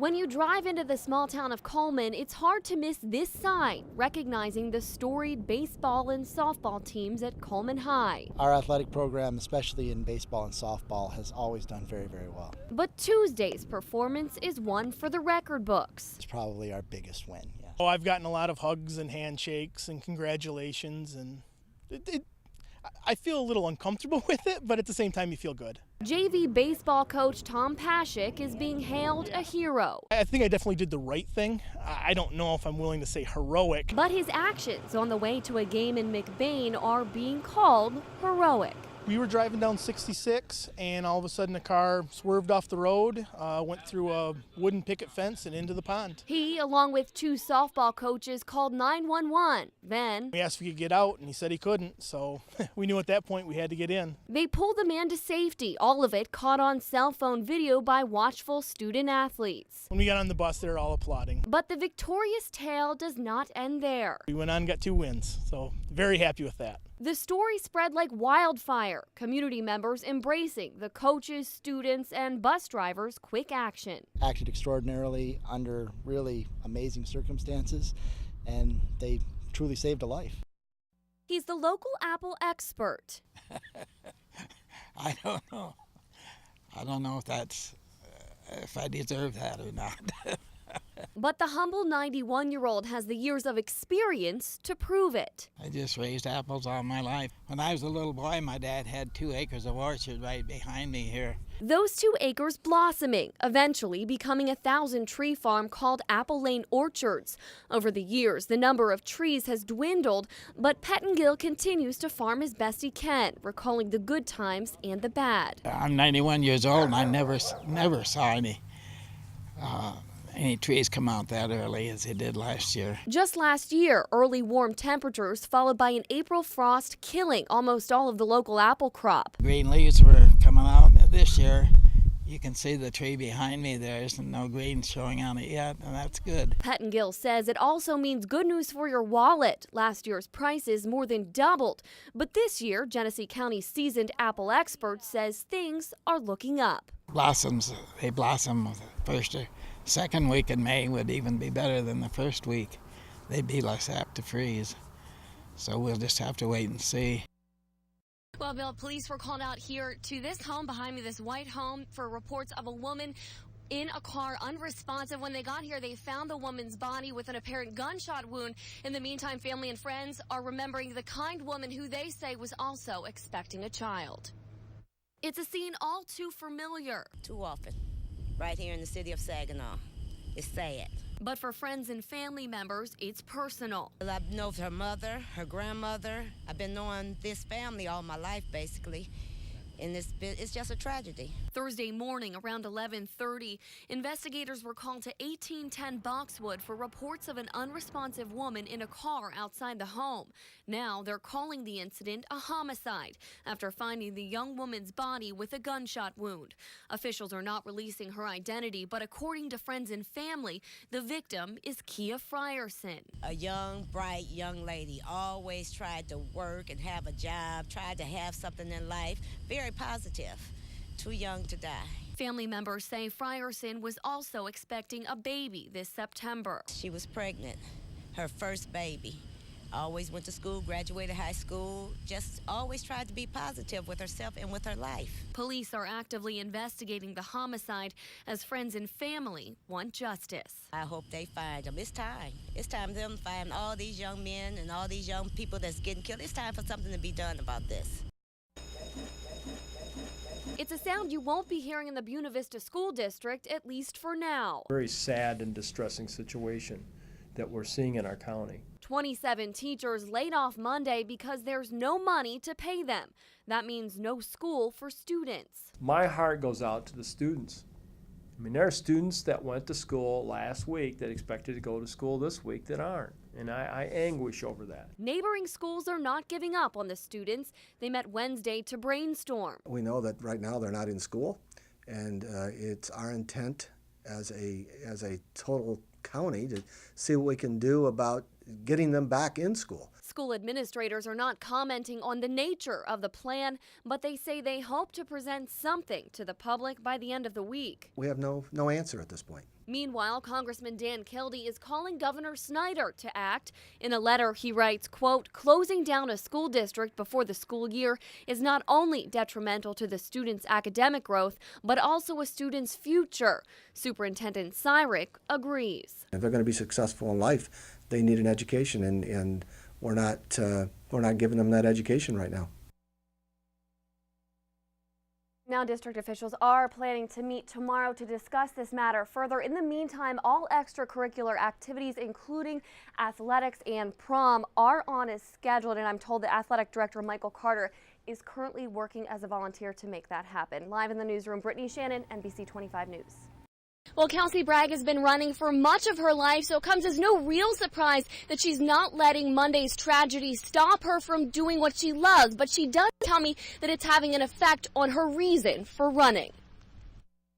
When you drive into the small town of Coleman, it's hard to miss this sign, recognizing the storied baseball and softball teams at Coleman High. Our athletic program, especially in baseball and softball, has always done very, very well. But Tuesday's performance is one for the record books. It's probably our biggest win. Yeah. Oh, I've gotten a lot of hugs and handshakes and congratulations, and I feel a little uncomfortable with it, but at the same time you feel good. JV baseball coach Tom Pashik is being hailed a hero. I think I definitely did the right thing. I don't know if I'm willing to say heroic. But his actions on the way to a game in McBain are being called heroic. We were driving down 66 and all of a sudden a car swerved off the road, went through a wooden picket fence and into the pond. He, along with two softball coaches, called 911. Then we asked if he could get out and he said he couldn't, so we knew at that point we had to get in. They pulled the man to safety, all of it caught on cell phone video by watchful student athletes. When we got on the bus, they were all applauding. But the victorious tale does not end there. We went on and got 2 wins, so very happy with that. The story spread like wildfire, community members embracing the coaches, students, and bus drivers' quick action. Acted extraordinarily under really amazing circumstances, and they truly saved a life. He's the local Apple expert. I don't know. I don't know if I deserve that or not. But the humble 91-year-old has the years of experience to prove it. I just raised apples all my life. When I was a little boy, my dad had 2 acres of orchard right behind me here. Those 2 acres blossoming, eventually becoming a 1,000-tree farm called Apple Lane Orchards. Over the years, the number of trees has dwindled, but Pettingill continues to farm as best he can, recalling the good times and the bad. I'm 91 years old, and I never saw any trees come out that early as they did last year. Just last year, early warm temperatures followed by an April frost killing almost all of the local apple crop. Green leaves were coming out this year. You can see the tree behind me. There isn't no green showing on it yet, and that's good. Pettingill says it also means good news for your wallet. Last year's prices more than doubled. But this year, Genesee County's seasoned apple expert says things are looking up. They blossom the first or second week in May would even be better than the first week. They'd be less apt to freeze. So we'll just have to wait and see. Well, Bill, police were called out here to this home behind me, this white home, for reports of a woman in a car unresponsive. When they got here, they found the woman's body with an apparent gunshot wound. In the meantime, family and friends are remembering the kind woman who they say was also expecting a child. It's a scene all too familiar. Too often, right here in the city of Saginaw. It's sad. But for friends and family members, it's personal. I know her mother, her grandmother. I've been knowing this family all my life, basically. And it's just a tragedy. Thursday morning around 11:30, investigators were called to 1810 Boxwood for reports of an unresponsive woman in a car outside the home. Now they're calling the incident a homicide after finding the young woman's body with a gunshot wound. Officials are not releasing her identity, but according to friends and family, the victim is Kia Frierson. A young, bright young lady, always tried to work and have a job, tried to have something in life. Very positive. Too young to die. Family members say Frierson was also expecting a baby this September. She was pregnant, her first baby. Always went to school, graduated high school, just always tried to be positive with herself and with her life. Police are actively investigating the homicide as friends and family want justice. I hope they find them. It's time. It's time for them to find all these young men and all these young people that's getting killed. It's time for something to be done about this. It's a sound you won't be hearing in the Buena Vista School District, at least for now. Very sad and distressing situation that we're seeing in our county. 27 teachers laid off Monday because there's no money to pay them. That means no school for students. My heart goes out to the students. I mean, there are students that went to school last week that expected to go to school this week that aren't. And I anguish over that. Neighboring schools are not giving up on the students. They met Wednesday to brainstorm. We know that right now they're not in school, and it's our intent as a total county to see what we can do about getting them back in school. School administrators are not commenting on the nature of the plan, but they say they hope to present something to the public by the end of the week. We have no answer at this point. Meanwhile, Congressman Dan Kildee is calling Governor Snyder to act. In a letter, he writes, quote, "Closing down a school district before the school year is not only detrimental to the students' academic growth, but also a student's future." Superintendent Syrick agrees. If they're going to be successful in life, they need an education, and we're not giving them that education right now. Now, district officials are planning to meet tomorrow to discuss this matter further. In the meantime, all extracurricular activities, including athletics and prom, are on as scheduled, and I'm told that Athletic Director Michael Carter is currently working as a volunteer to make that happen. Live in the newsroom, Brittany Shannon, NBC 25 News. Well, Kelsey Bragg has been running for much of her life, so it comes as no real surprise that she's not letting Monday's tragedy stop her from doing what she loves. But she does tell me that it's having an effect on her reason for running.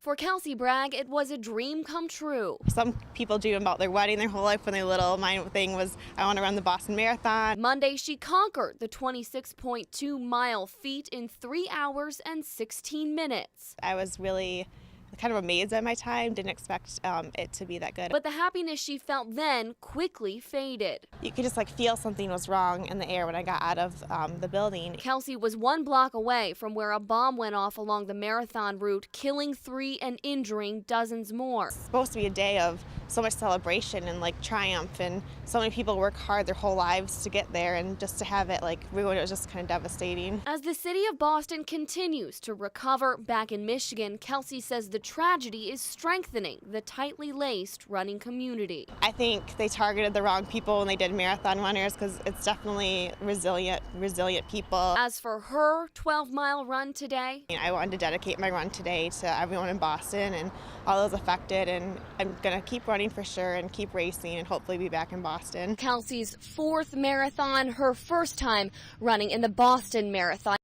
For Kelsey Bragg, it was a dream come true. Some people dream about their wedding their whole life when they're little. My thing was I want to run the Boston Marathon. Monday, she conquered the 26.2-mile feat in 3 hours and 16 minutes. I was really kind of amazed at my time, didn't expect it to be that good. But the happiness she felt then quickly faded. You could just feel something was wrong in the air when I got out of the building. Kelsey was 1 block away from where a bomb went off along the marathon route, killing 3 and injuring dozens more. It's supposed to be a day of so much celebration and triumph, and so many people work hard their whole lives to get there, and just to have it ruined, it was just kind of devastating. As the city of Boston continues to recover back in Michigan, Kelsey says the tragedy is strengthening the tightly laced running community. I think they targeted the wrong people when they did marathon runners, because it's definitely resilient people. As for her 12-mile run today, I wanted to dedicate my run today to everyone in Boston and all those affected, and I'm going to keep running for sure and keep racing and hopefully be back in Boston. Kelsey's 4th marathon, her first time running in the Boston Marathon.